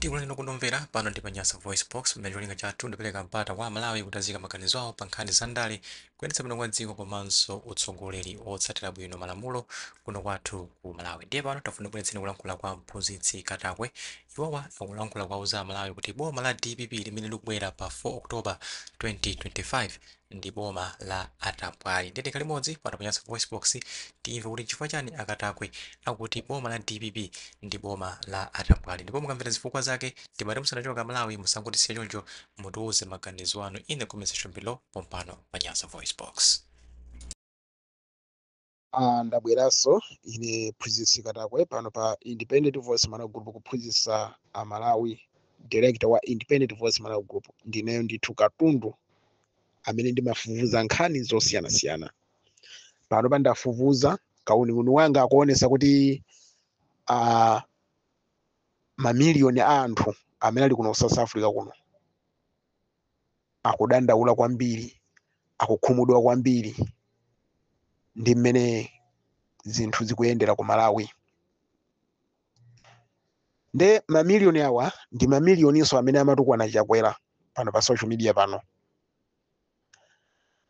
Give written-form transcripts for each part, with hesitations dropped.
Tikulendo kunomvera pano ndi Panyasa Voice Box mmene cholinga chathu ndipereka mpata wa Malawi kutazika maganizo awo pa nkhani za ndale kuyendetsa bwino kwa dziko komanso utsogoleri otsatira bwino malamulo kuno kwathu ku Malawi. Ndiye pano tafuna kubweretseni kulankhula kwa mphunzitsi Katakwe. Iwowa akulankhula kwa uza Malawi kuti boma la DPP limene likubwera pa 4 Oktoba 2025 ndi boma la atapwali. Ndete kalimodzi pano Panyasa Voice Box timve kuti chifukwa chani Akatakwe akuti boma la DPP ndi boma la atapwali, ndipo mukamvera zifukwa zake timati musanachoka Malawi musangotisiya choncho mutiuze maganizo anu in the comment section below pompano Panyasa Voice Box. Ndabweranso ine Mphunzitsi Katakwe pano pa Independent Voice Malawi Group kuphunzitsa Malawi, director wa Independent Voice Malawi Group. Ndineyo ndithu katundu amene ndimafufuza nkhani zosiyanasiyana. Pano pa ndafufuza kauning'uni wanga akuonesa kuti mamiliyoni a anthu amene ali kuno South Africa kuno akudandaula kwambiri, akukhumudwa kwambiri ndi mmene zinthu zikuyendera ku Malawi. Nde mamiliyoni awa ndi mamiliyoniso amene amatukwana chakwera pano pa social media pano.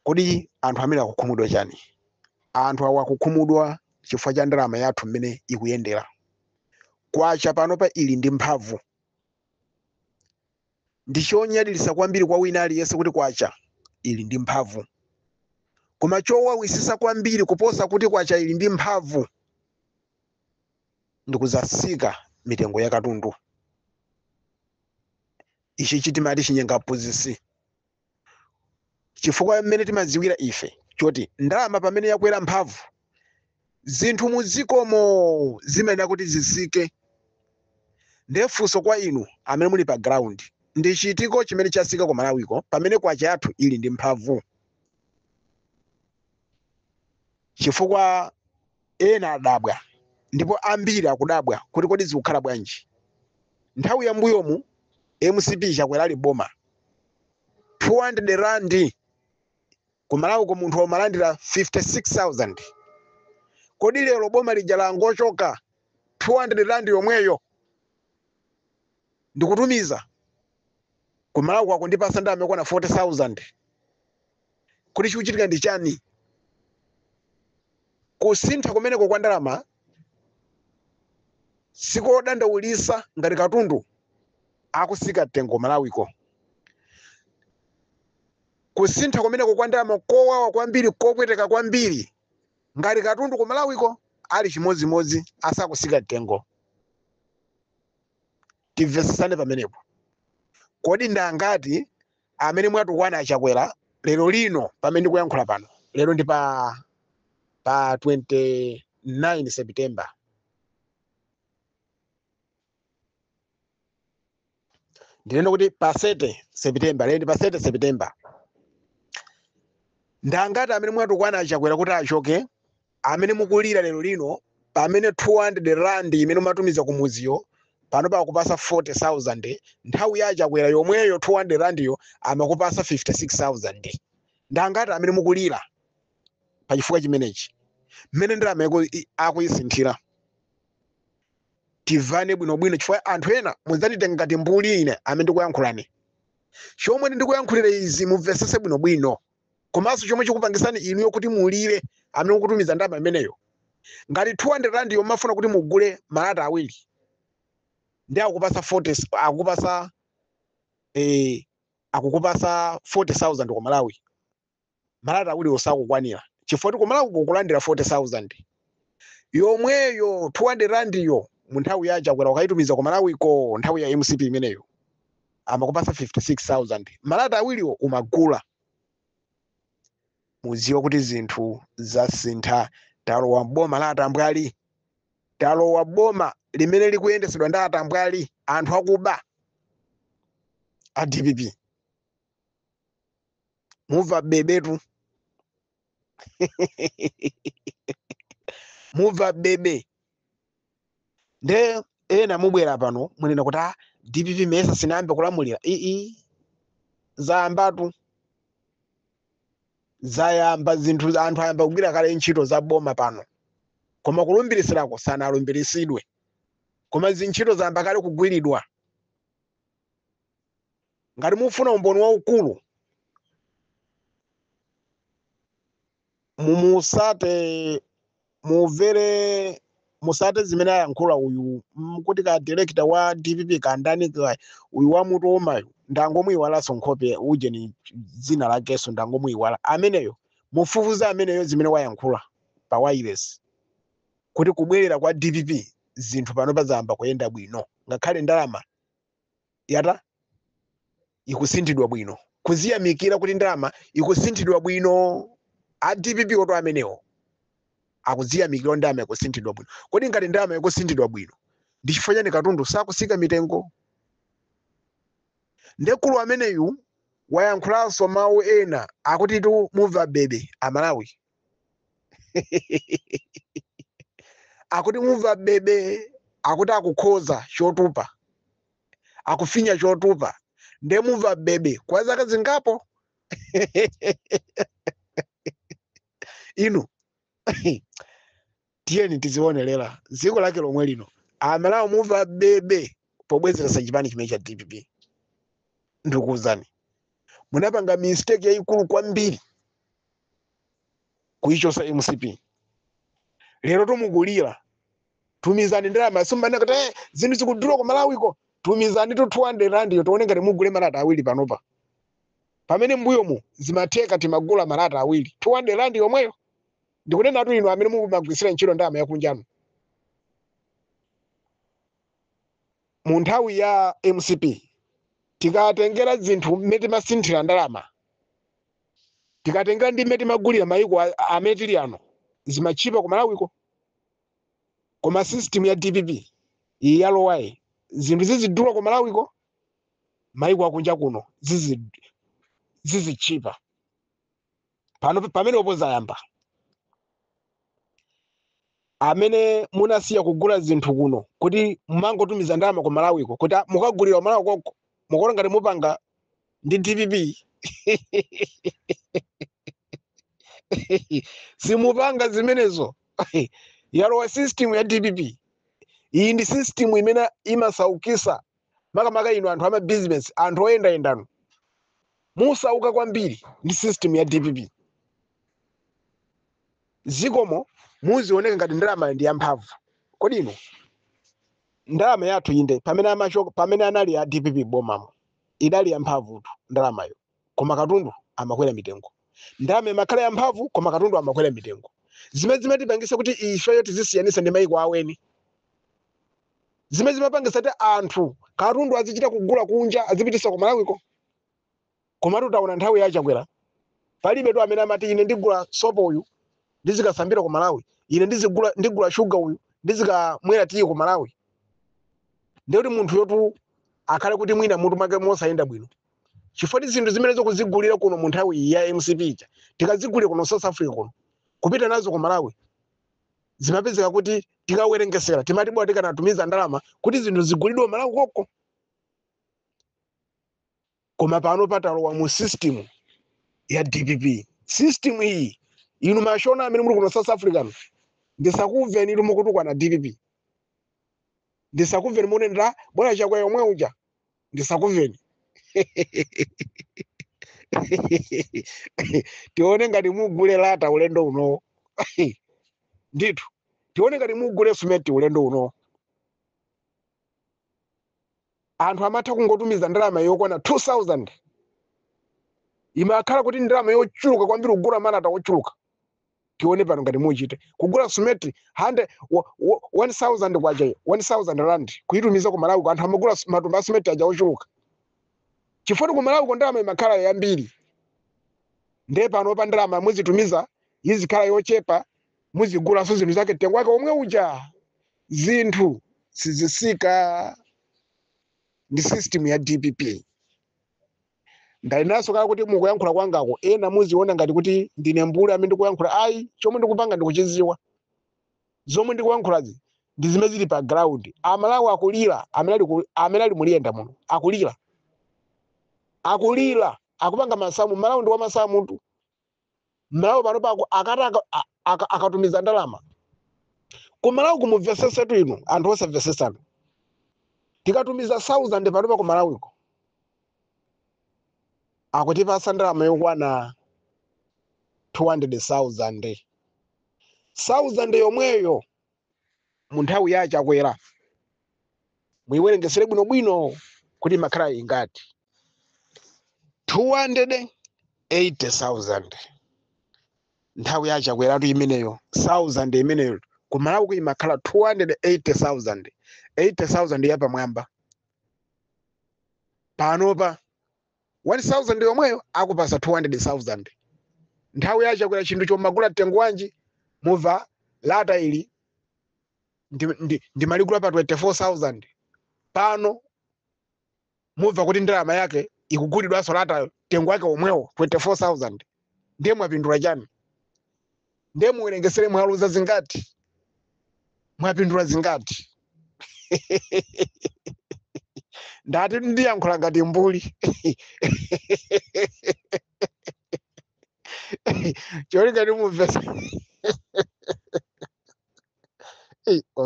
Kodi anthu amene akukhumudwa chani? Anthu awa akukhumudwa chifukwa cha ndalama yathu mmene ikuyendera. Kwacha pano pa ili ndi mphamvu. Ndichonyadilisa kwambiri kwa wina aliyense kuti kwacha ili ndi mphamvu. Koma chowawisisa kwambiri kuposa kuti kwacha ili ndi mphamvu ndikuzasika mitengo ya katundu. Ichi chitimati chinyenga Mphunzitsi. Chifukwa mmene timadziwira ife choti ndalama pamene yakwera mphamvu zinthu muzikomo zimayenera kuti zisike. Ndefunso kwa inu amene muli pa ground, ndi chitiko chimene chasika ku Malawiko pamene kwacha yathu ili ndi mphamvu. Chifukwa ena adabwa ndipo ambiri akudabwa kuti kodi zikukhala bwanji. Nthawi ya mbuyomu MCP chakwera ali boma 200 randi ku Malawiko munthu amalandira 56,000. Kodi lero boma lija langochoka 200 randi yomweyo ndikutumiza ku Malawi kwako ndipasa ndalama yokwana 40,000. Kodi chikuchitika ndi chani? Kusintha kumeneko kwa ndalama sikodandaulisa ngati katundu akusika mtengo Malawiko. Kusintha kumeneko kwa ndalama kowawa kwambiri, kopweteka kwambiri ngati katundu ku Malawiko ali chimodzimodzi asakusika mtengo. Timvesesane pamenepo. Kodi ndangati amene mwatukwana achakwera lero lino pamene ndikuyankhula pano? Lero ndi pa 29 September. Ndinena kuti pa 7 September, lero ndi pa 7 September. Ndangati amene mwatukwana achakwera kuti achoke, amene mukulira lero lino pamene 200 randi imene umatumiza ku muziyo pano pakupasa 40,000, nthawi ya achakwera yomweyo 200 randiyo amakupasa 56,000. Ndangati amene mukulira pa chifukwa chimenechi mmene ndalama yako akuyisinthira. Tivane bwinobwino chifukwa anthu ena mudzanditenga ngati mbuli ine amene ndikuyankhulani. Chomwe ndikuyankhulira izi mumvesese bwinobwino. Komanso chomwe chikupangisani inuyo kuti mulire amene mukutumiza ndalama imeneyo. Ngati 200 randi yomafuna kuti mugule malata awiri ndi akupasa 40,000 ku Malawi, malata awiri osakukwanira chifukwa ku Malawi kukulandira 40,000 yomweyo 200 randiyo mu nthawi ya achakwera ukayitumiza ku Malawiko nthawi ya MCP imeneyo amakupasa 56,000. malata awiriwo umagula. Muziwa kuti zinthu zasintha. Talowa boma la atambwali, talowa boma limene likuyendesedwa ndi atambwali, anthu akuba a DPP. Muva bebetu. Muva bebe. Nde ena mubwera pano munena kuti DPP mesa sinayambe kulamulira. Zayambatu. Zayamba zinthu anthu ayamba kugwira kale ntchito za boma pano. Koma kulumbirisirako sanalumbiritsidwe. Koma zintchito zayamba kale kugwiridwa. ngati mufuna umboni waukulu musate zimene ayankhula uyu kuti ka director wa DPP kandani uyu wa mutomayo ndangomuyiwalanso nkhope uje ni dzina lakeso ndangomuyiwala ameneyo mufufuza ameneyo zimene wayankhula pa wireless kuti kubwerera kwa DPP zinthu pano pazamba kuyenda bwino ngakhale ndalama yata ikusinthidwa bwino kuziyamikira kuti ndalama ikusinthidwa bwino a DPP oto amenewo akuziyamikira ndalama ikusinthidwa bwino kodi ngati ndalama ikusinthidwa bwino ndi chifukwa chani katundu sakusika mitengo ndekulu ameneyu wayankhulanso mawu ena akuti tu mumva bebe amalawi akuti mumva bebe akuti akukhoza chotupa akufinya chotupa nde mumva bebe kwa zaka zingapo inu tiyeni tizionelela dziko lake lomwe lino amalawi mumva bebe pobwezeresa chipani chimene cha DPP ndikuwuzani munapanga mistake yayikulu kwambiri kuichosa MCP lero tomukulira tumizani ndalama sumbana kuti zinthu zikudula kwa malawiko tumizani to 200 rand yo toone ngati mugule malata awiri panopa pamene mbuyomu zimatheka timagula malata awiri 200 rand yomweyo ndikunena atu inu amene mumagwisira ntchito ndalama yakunjano mu nthawi ya MCP tikatengera zinthu mmene masinthira ndalama tikatengera ndi mmene magulira mayiko amene tili ano zimachipa ku malawiko koma system ya DPP iyi yalowayi zinthu zizidula ku malawiko mayiko akunja kuno zizichipa pamene opoza yamba amene munasiya kugula zinthu kuno kuti mumangotumiza ndalama ku malawiko kuti mukagulira malawiko mukuona ngati mupanga ndi DPP simupanga zimenezo yalowa system ya DPP iyi ndi system imene imasaukisa makamaka inu anthu ama business anthu oyendayendano musauka kwambiri ndi system ya DPP zikomo muzioneka ngati ndalama ndi yamphamvu kodi ino ndalama yathu inde pamene anali ya DPP bomamo idali yamphamvutu ndalamayo koma katundu amakwera mitengo ndalama imakhala yamphamvu koma katundu amakwera mitengo zimene zimatipangisa kuti ifeyo tizisiyanisa ndi mayiko aweni zimene zimapangisa kuti anthu katundu azichita kugula kunja azipitisa ku malawiko koma tutaona nthawi yachakwera palibe tu amene amati ine ndigula sopo uyu ndizikasambira ku Malawi ine ndigula sugar uyu ndizikamwera tiyi ku Malawi ndikuti munthu yotu akhale kuti mwina mutu make mosayenda bwino chifukwa zinthu zimene zokuzigulira kuno mu nthawi ya MCP ija tikazigulira kuno South Africa kuno kupita nazo ku Malawi zimapezeka kuti tikawerengesera timati bwa tikanatumiza ndalama kuti zinthu zigulidwe Malawi koko koma pano patalowa mu system ya DPP system iyi inu mashona amene muli kuno South Africa ndisakuveni inu mukutukwa na DPP ndisakuveni munendera bwana chakwa yomwe uja ndisakuveni tione ngati mugule lata ulendo uno ndithu tione ngati mugule sumeti ulendo uno anthu amatha kungotumiza ndalama yokwana 2000 imakhala kuti ndalama yochuluka kwambiri kugula malata ochuluka tione pano ngati muchite kugula sumeti 1000 kwaja 1000 rand kuitumiza ku Malawi anthu amagula matumba sumeti aja ochuluka chifukwa ku Malawi ko ndalama imakhala yambiri nde pano pa ndalama muzitumiza izikhala yochepa muzigula so zinthu zake tengo wake omwe uja zinthu sizisika ndi system ya DPP ndainaso kala kuti mukuyankhula kwangako ena muziona ngati kuti ndine mbuli amene ndikuyankhula ayi chomwe ndikupanga ndikuchiziwa zomwe ndikuyankhulazi ndi zimene zili pa ground amalawi akulira amene ali muliyenda muno akulira akupanga masamu malawi ndi wa masamu tu malawi pano pako akatumiza ndalama ku Malawi kumuvesesa tu ino anthu osavesesana tikatumiza 1000 pano pa ku Malawiko akutipasa ndalama yokwana 200,000 1,000 yomweyo mu nthawi yace akwera muyiwerengesere bwinobwino kuti makhala ingati 280,000 nthawi yace akweratu imeneyo 1,000 imeneyo kumalawi kuyimakhala 280,000 80,000 yapamwamba panopa 1,000 yomweyo akupasa 200,000 nthawi yace akwera chinthu chomagula mtengo wanji muva lata ili ndimaligula pa 24,000 pano muva kuti ndalama yake ikugulidwanso lata mtengo wake omwewo 24,000 ndiye mwapindula chani ndiye muwerengesere mwaluza zingati mwapindula zingati ndati ndiyankhula ngati mbuli cholinga timumvesa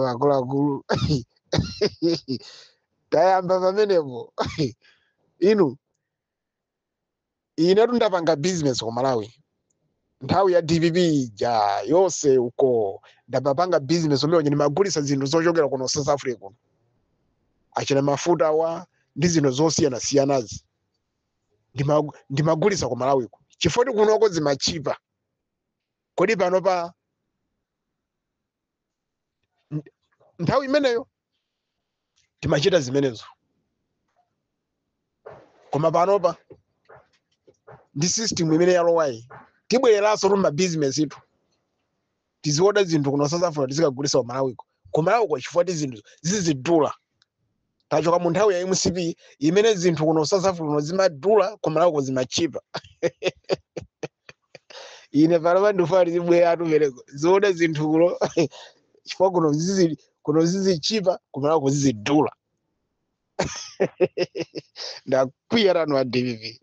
akuluakulu tayamba pamenepo inu inetu ndapanga business ku Malawi nthawi ya DPP ja yonse uko ndapanga business umene ndimagulisa zinthu zochokera kuno South Africa achina mafuta awa ndi zinthu zosiyana-siyanazi ndimagulisa ku Malawi ku chifukwa kunoko zimachipa kodi panopa nthawi imeneyo timachita zimenezo koma panopa ndi system imene yalowayi tibwereranso mu business itu tiziona zinthu kuno South Africa tizikagulisa ku Malawi ku Malawi kwa chifukwa zinthu zizidula tachoka mu nthawi ya MCP imene zinthu kuno South Africa zimadula ku Malawi zimachipa ine panopa ndifuna tibwera atupereko ziona zinthu kuno chifukwa kuno zizichipa ku Malawi zizidula ndakwiya ranu wa DPP